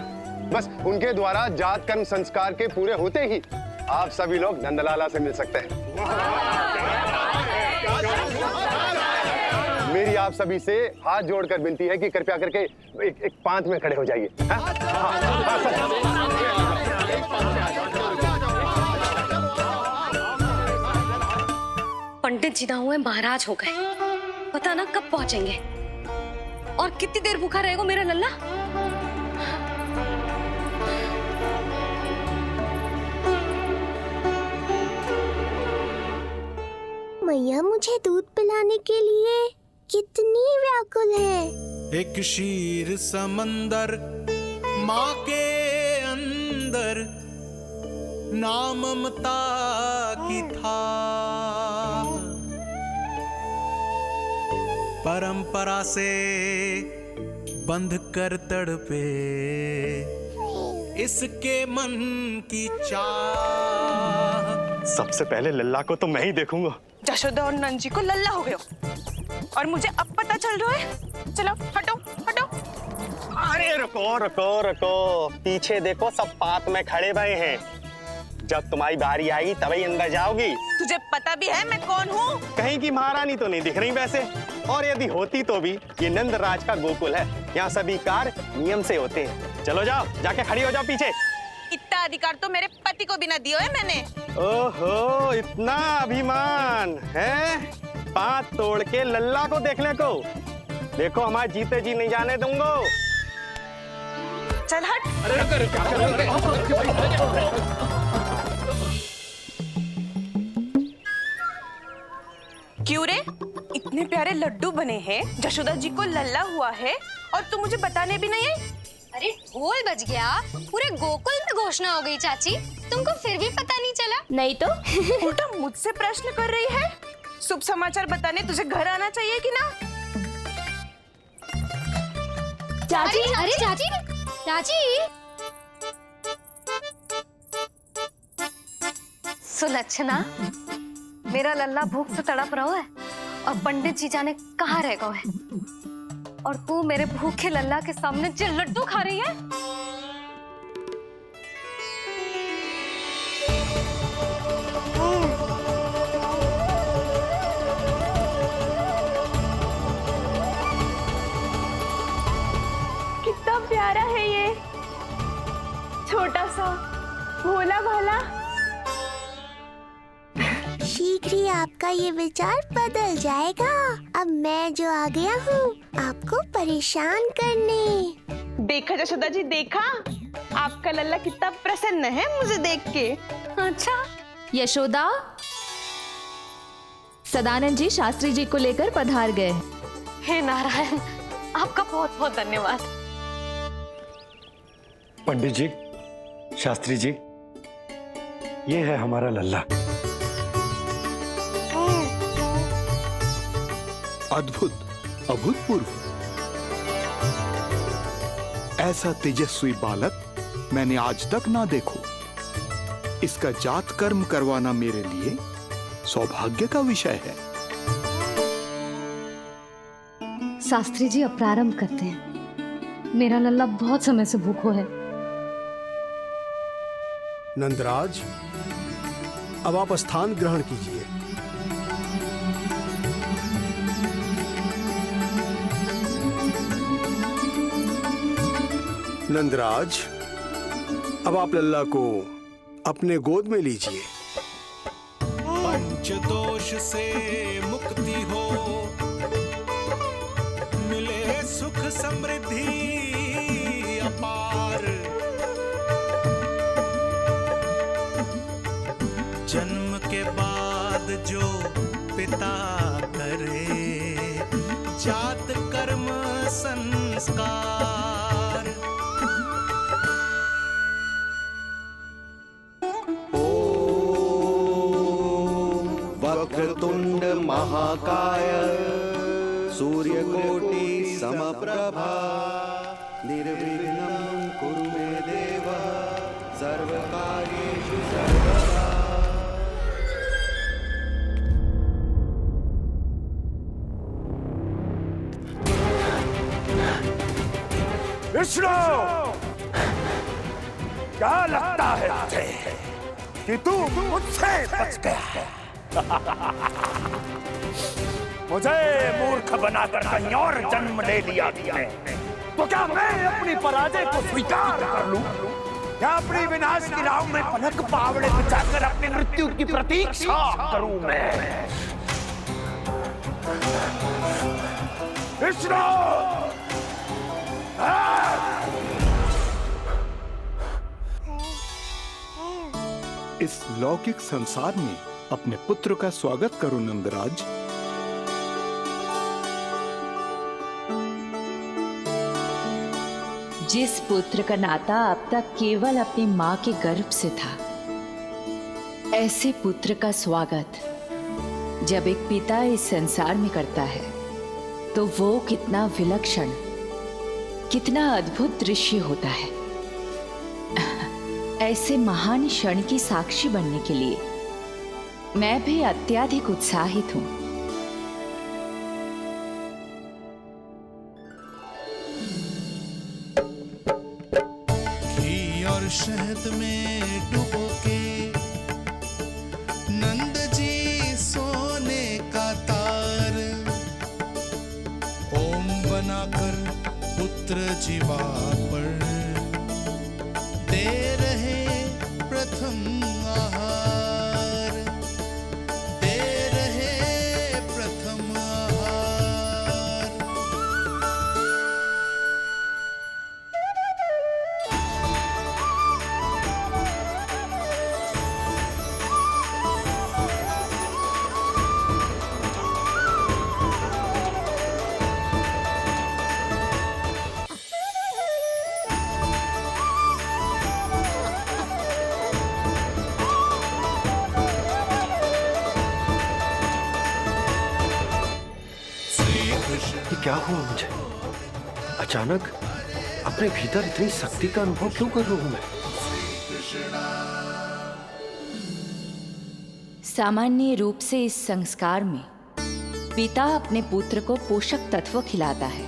बस उनके द्वारा जात कर्म संस्कार के पूरे होते ही आप सभी लोग नंदलाला से मिल सकते हैं। मेरी आप सभी से हाथ जोड़कर विनती है कि कृपया करके एक पांत में खड़े हो जाइए। पंडित जी ना हुए महाराज हो गए, पता ना कब पहुंचेंगे और कितनी देर भूखा रहेगा मेरा लल्ला। मैया मुझे दूध पिलाने के लिए कितनी व्याकुल है। एक शीर समंदर माँ के अंदर, ना ममता की था, परंपरा से बंध कर तड़पे इसके मन की चाह। सबसे पहले लल्ला को तो मैं ही देखूंगा। यशोदा और नंद जी को लल्ला हो गए और मुझे अब पता चल रहा है। चलो हटो हटो। अरे रुको रुको रुको, पीछे देखो, सब पात में खड़े भये हैं। जब तुम्हारी बारी आएगी तभी अंदर जाओगी। तुझे पता भी है मैं कौन हूँ? कहीं की महारानी तो नहीं दिख रही वैसे, और यदि होती तो भी ये नंदराज का गोकुल है, यहाँ सभी कार्य नियम से होते हैं। चलो जाओ, जाके खड़ी हो जाओ पीछे। इतना अधिकार तो मेरे पति को भी ना दिया है मैंने। ओहो, इतना अभिमान है? पांव तोड़ के लल्ला को देखने को। देखो हमारे जीते जी नहीं जाने दूंगा। चल हट। क्यों रे, इतने प्यारे लड्डू बने हैं, यशोदा जी को लल्ला हुआ है और तू मुझे बताने भी नहीं आई? अरे ढोल बज गया, पूरे गोकुल में घोषणा हो गई चाची, तुमको फिर भी पता नहीं चला? नहीं तो उल्टा मुझसे प्रश्न कर रही है। शुभ समाचार बताने तुझे घर आना चाहिए कि ना? चाची, अरे चाची, चाची। सुलक्षणा, मेरा लल्ला भूख से तड़प रहा है और पंडित जी जाने कहाँ रह गए हैं, और तू मेरे भूखे लल्ला के सामने जो लड्डू खा रही है। कितना प्यारा है ये, छोटा सा भोला भाला। शीघ्र ही आपका ये विचार बदल जाएगा। अब मैं जो आ गया हूँ आपको परेशान करने। देखा यशोदा जी, देखा आपका लल्ला कितना प्रसन्न है मुझे देख के। अच्छा यशोदा, सदानंद जी शास्त्री जी को लेकर पधार गए। हे नारायण, आपका बहुत बहुत धन्यवाद। पंडित जी, शास्त्री जी, ये है हमारा लल्ला। अद्भुत, अभूतपूर्व। ऐसा तेजस्वी बालक मैंने आज तक ना देखो। इसका जात कर्म करवाना मेरे लिए सौभाग्य का विषय है। शास्त्री जी अब प्रारंभ करते हैं। मेरा लल्ला बहुत समय से भूखो है। नंदराज, अब आप स्थान ग्रहण कीजिए। नंदराज, अब आप लल्ला को अपने गोद में लीजिए। पंचदोष से मुक्ति हो, मिले सुख समृद्धि अपार। जन्म के बाद जो पिता करे, जात कर्म संस्कार। वक्रतुंड महाकाय सूर्यकोटि समप्रभा निर्विघ्नं कुरु मे देव सर्वकार्येषु सर्वदा। विष्णु, क्या लगता है तुझे कि तू मुझसे बच गया है? मुझे मूर्ख बनाकर कहीं और जन्म ले लिया तुमने, तो क्या मैं अपनी पराजय को स्वीकार कर लूं? क्या अपनी विनाश की राह में पलक पावड़े बिछाकर अपनी मृत्यु की प्रतीक्षा करूं मैं? विष्णु, इस लौकिक संसार में अपने पुत्र का स्वागत करो नंदराज। जिस पुत्र का नाता अब तक केवल अपनी माँ के गर्भ से था, ऐसे पुत्र का स्वागत जब एक पिता इस संसार में करता है तो वो कितना विलक्षण, कितना अद्भुत दृश्य होता है। ऐसे महान क्षण की साक्षी बनने के लिए मैं भी अत्यधिक उत्साहित हूँ। घी और शहद में डुबो के नंद जी सोने का तार, ओम बनाकर पुत्र जीवा पर दे रहे प्रथम आहार, दे रहे प्रथम आहार। ये क्या हुआ मुझे? अचानक अपने भीतर इतनी शक्ति का अनुभव क्यों कर रहा हूं मैं? सामान्य रूप से इस संस्कार में पिता अपने पुत्र को पोषक तत्व खिलाता है।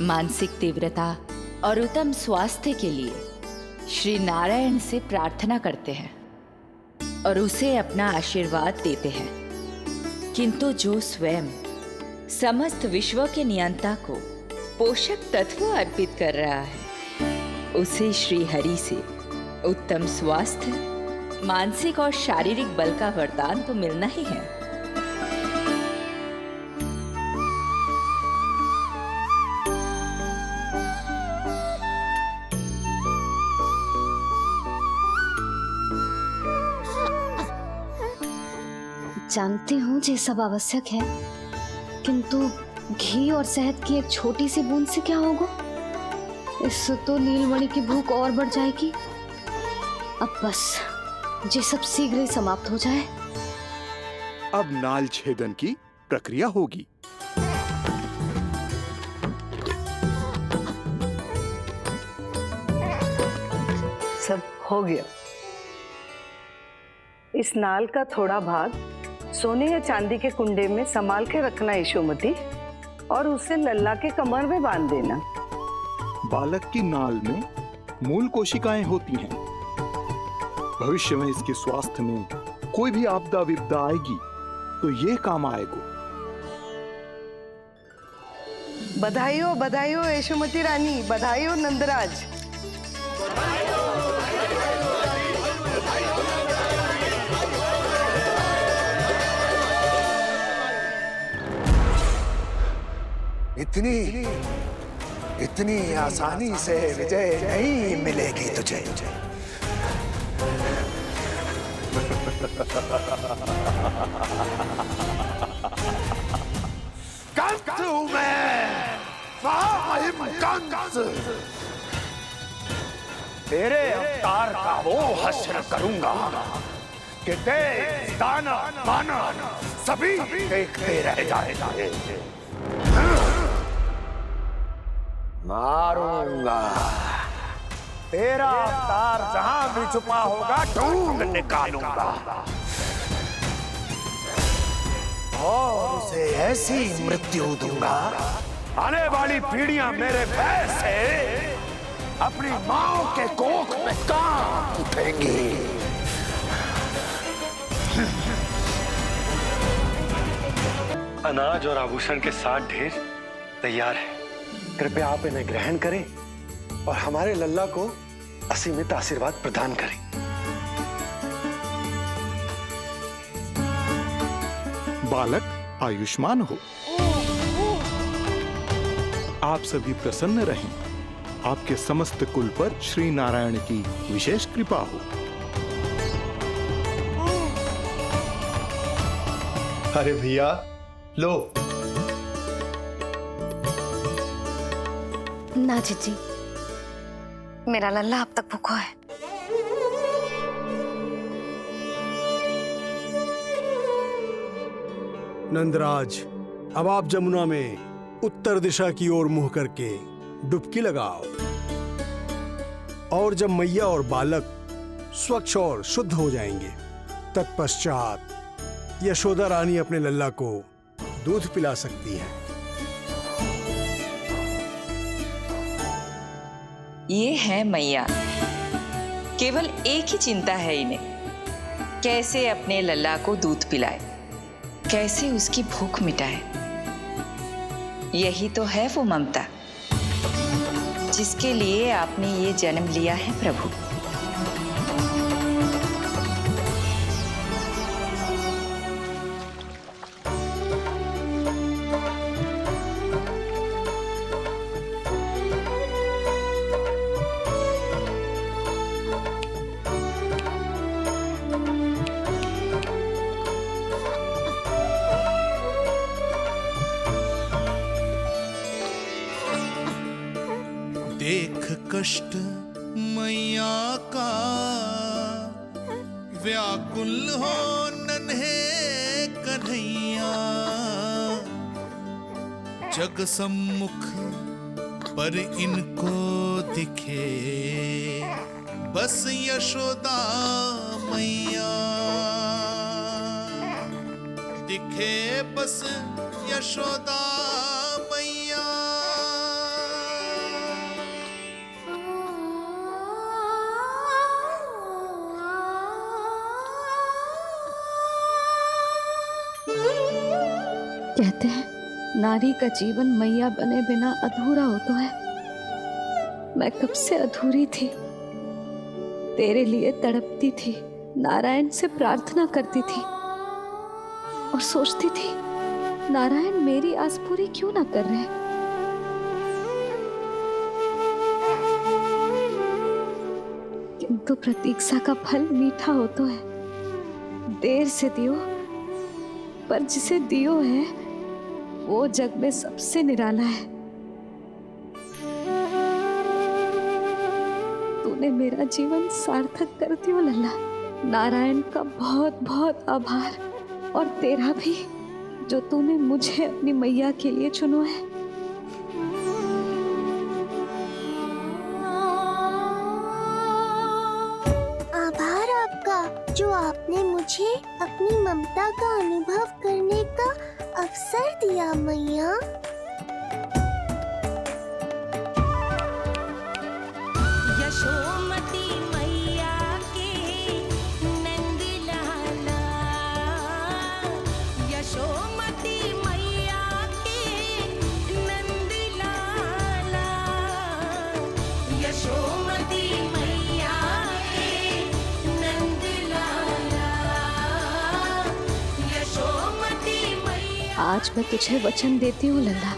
मानसिक तीव्रता और उत्तम स्वास्थ्य के लिए श्री नारायण से प्रार्थना करते हैं और उसे अपना आशीर्वाद देते हैं। किंतु जो स्वयं समस्त विश्व के नियंता को पोषक तत्व अर्पित कर रहा है, उसे श्री हरि से उत्तम स्वास्थ्य, मानसिक और शारीरिक बल का वरदान तो मिलना ही है। जानती हूँ ये सब आवश्यक है, किंतु घी और शहद की एक छोटी सी बूंद से क्या होगा? इससे तो नीलमणि की भूख और बढ़ जाएगी। अब बस ये सब शीघ्र ही समाप्त हो जाए। अब नाल छेदन की प्रक्रिया होगी। सब हो गया। इस नाल का थोड़ा भाग सोने या चांदी के कुंडे में संभाल के रखना यशोमती, और उसे लल्ला के कमर में बांध देना। बालक की नाल में मूल कोशिकाएं होती हैं। भविष्य में इसके स्वास्थ्य में कोई भी आपदा विपदा आएगी तो ये काम आएगा। बधाई हो यशोमती रानी, बधाई हो नंदराज। इतनी आसानी से विजय नहीं मिलेगी तुझे। कंस हूं मैं, कंस। तेरे अवतार का वो हश्र करूंगा कि देश, दानव, मानव सभी देखते रह जाएंगे। मारूंगा तेरा अवतार, जहां भी छुपा होगा ढूंढ निकालूंगा और उसे ऐसी मृत्यु दूंगा, आने वाली पीढ़ियां मेरे भय से अपनी मां के कोख में कांप उठेंगी। अनाज और आभूषण के 7 ढेर तैयार है। कृपया आप इन्हें ग्रहण करें और हमारे लल्ला को असीमित आशीर्वाद प्रदान करें। बालक आयुष्मान हो। आप सभी प्रसन्न रहें। आपके समस्त कुल पर श्री नारायण की विशेष कृपा हो। अरे भैया लो। ना जीजी, मेरा लल्ला अब तक भूखा है। नंदराज, अब आप जमुना में उत्तर दिशा की ओर मुंह करके डुबकी लगाओ, और जब मैया और बालक स्वच्छ और शुद्ध हो जाएंगे, तत्पश्चात यशोदा रानी अपने लल्ला को दूध पिला सकती है। ये है मैया, केवल एक ही चिंता है इन्हें, कैसे अपने लल्ला को दूध पिलाए, कैसे उसकी भूख मिटाए। यही तो है वो ममता जिसके लिए आपने ये जन्म लिया है प्रभु। देख कष्ट मैया का, व्याकुल हो नन्हे कन्हैया। जग सम्मुख पर इनको दिखे बस यशोदा मैया, दिखे बस यशोदा मैया। कहते हैं नारी का जीवन मैया बने बिना अधूरा होता है। मैं कब से अधूरी थी, तेरे लिए तड़पती थी, नारायण से प्रार्थना करती थी और सोचती थी नारायण मेरी आस पूरी क्यों ना कर रहे। किंतु प्रतीक्षा का फल मीठा होता है। देर से दियो पर जिसे दियो है वो जग में सबसे निराला है। तूने मेरा जीवन सार्थक कर दियो लल्ला। नारायण का बहुत बहुत आभार, और तेरा भी, जो तूने मुझे अपनी मैया के लिए चुनो है। आभार आपका, जो आपने मुझे अपनी ममता का अनुभव करने का अवसर दिया मैया। यशोमती मैया के नंद लाला, यशोमती मैया के नंद लाला, यशोमती मैया के नंद लाला, यशोमती मैया। आज मैं तुझे वचन देती हूँ लल्ला,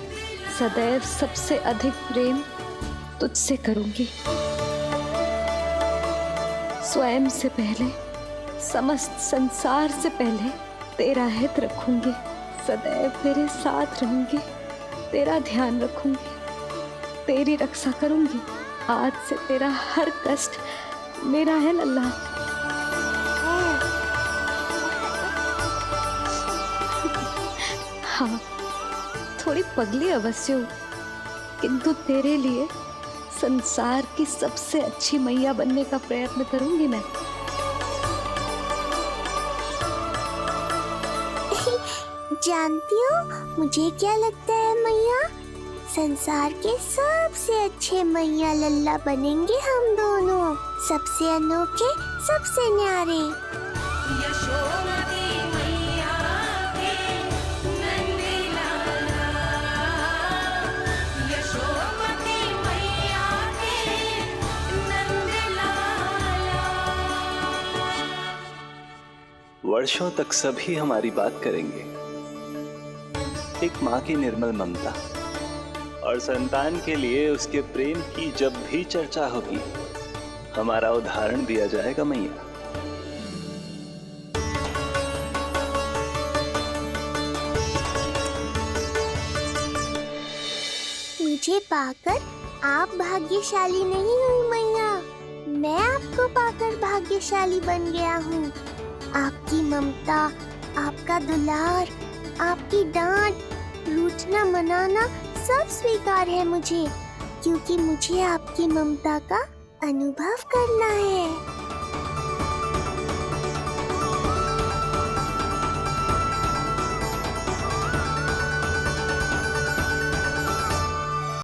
सदैव सबसे अधिक प्रेम तुझसे करूंगी। स्वयं से पहले, समस्त संसार से पहले तेरा हित रखूंगी। सदैव तेरे साथ रहूंगी, तेरा ध्यान रखूंगी, तेरी रक्षा करूंगी। आज से तेरा हर कष्ट मेरा है लल्ला। हाँ, थोड़ी पगली अवश्य हूँ, किंतु तेरे लिए संसार की सबसे अच्छी मैया बनने का प्रयत्न करूंगी मैं। जानती हो मुझे क्या लगता है मैया? संसार के सबसे अच्छे मैया लल्ला बनेंगे हम दोनों, सबसे अनोखे, सबसे न्यारे। यशोमती मैया के नंद लाला, यशोमती मैया के नंद लाला। वर्षों तक सभी हमारी बात करेंगे। एक माँ की निर्मल ममता और संतान के लिए उसके प्रेम की जब भी चर्चा होगी, हमारा उदाहरण दिया जाएगा मैया। मुझे पाकर आप भाग्यशाली नहीं हुई मैया, मैं आपको पाकर भाग्यशाली बन गया हूँ। आपकी ममता, आपका दुलार, आपकी डांट, रूठना मनाना सब स्वीकार है मुझे, क्योंकि मुझे आपकी ममता का अनुभव करना है।